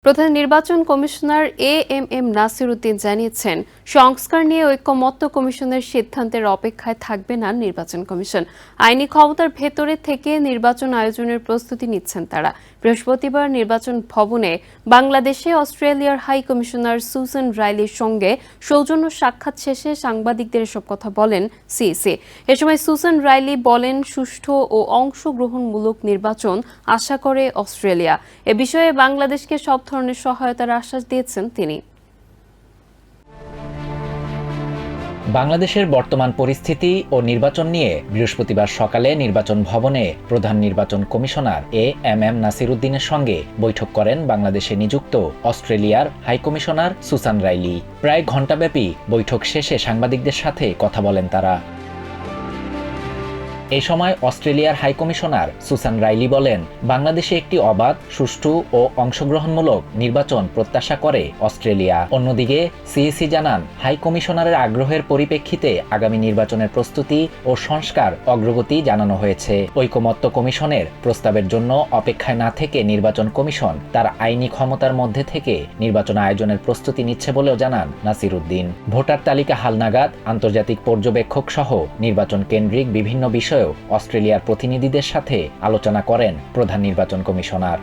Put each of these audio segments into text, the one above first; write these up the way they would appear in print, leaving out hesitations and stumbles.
প্রধান নির্বাচন commissioner AMM Nasir Uddin জানিয়েছেন, সংস্কার নিয়ে ঐকমত্য কমিশনের সিদ্ধান্তের অপেক্ষায় থাকবে না নির্বাচন কমিশন। আইনি ক্ষমতার ভেতরে থেকে নির্বাচন আয়োজনের প্রস্তুতি নিচ্ছেন তারা। বৃহস্পতিবার নির্বাচন ভবনে বাংলাদেশে অস্ট্রেলিয়ার হাই কমিশনার সুসান রাইলির সঙ্গে সৌজন্য সাক্ষাৎ শেষে সাংবাদিকদের এসব কথা বলেন সিইসি। এ সময় সুসান রাইলি বলেন, সুষ্ঠু ও অংশগ্রহণমূলক নির্বাচন আশা করে অস্ট্রেলিয়া। এ বিষয়ে বাংলাদেশকে সব ধরনের সহায়তার আশ্বাস দিয়েছেন তিনি। বাংলাদেশের বর্তমান পরিস্থিতি ও নির্বাচন নিয়ে বৃহস্পতিবার সকালে নির্বাচন ভবনে প্রধান নির্বাচন কমিশনার এএমএম নাসির উদ্দিনের সঙ্গে বৈঠক করেন বাংলাদেশে নিযুক্ত অস্ট্রেলিয়ার হাইকমিশনার সুসান রাইলি। প্রায় ঘণ্টাব্যাপী বৈঠক শেষে সাংবাদিকদের সাথে কথা বলেন তারা। এই সময় অস্ট্রেলিয়ার হাইকমিশনার সুসান রাইলি বলেন, বাংলাদেশে একটি অবাধ, সুষ্ঠু ও অংশগ্রহণমূলক নির্বাচন প্রত্যাশা করে অস্ট্রেলিয়া। অন্যদিকে সিইসি জানান, হাইকমিশনারের আগ্রহের পরিপ্রেক্ষিতে আগামী নির্বাচনের প্রস্তুতি ও সংস্কার অগ্রগতি জানানো হয়েছে। ঐকমত্য কমিশনের প্রস্তাবের জন্য অপেক্ষায় না থেকে নির্বাচন কমিশন তার আইনি ক্ষমতার মধ্যে থেকে নির্বাচন আয়োজনের প্রস্তুতি নিচ্ছে বলেও জানান নাসির উদ্দিন। ভোটার তালিকা হালনাগাদ, আন্তর্জাতিক পর্যবেক্ষক সহ নির্বাচন কেন্দ্রিক বিভিন্ন বিষয়ে অস্ট্রেলিয়ার প্রতিনিধিদের সাথে আলোচনা করেন প্রধান নির্বাচন কমিশনার।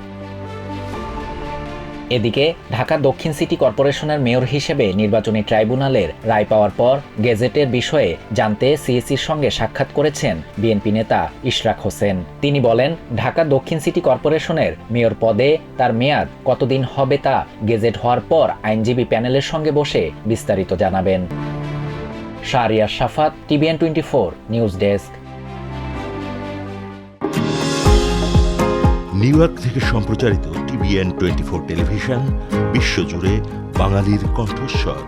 এদিকে ঢাকা দক্ষিণ সিটি কর্পোরেশনের মেয়র হিসেবে নির্বাচনী ট্রাইব্যুনালের রায় পাওয়ার পর গেজেটের বিষয়ে জানতে সিইসির সঙ্গে সাক্ষাৎ করেছেন বিএনপি নেতা ইশরাক হোসেন। তিনি বলেন, ঢাকা দক্ষিণ সিটি কর্পোরেশনের মেয়র পদে তার মেয়াদ কতদিন হবে তা গেজেট হওয়ার পর আইনজীবী প্যানেলের সঙ্গে বসে বিস্তারিত জানাবেন। Shahriar Shafat, TVN 24 news desk. New York থেকে সম্প্রচারিত টিভিএন 24 টেলিভিশন বিশ্বজুড়ে বাঙালির কণ্ঠস্বর।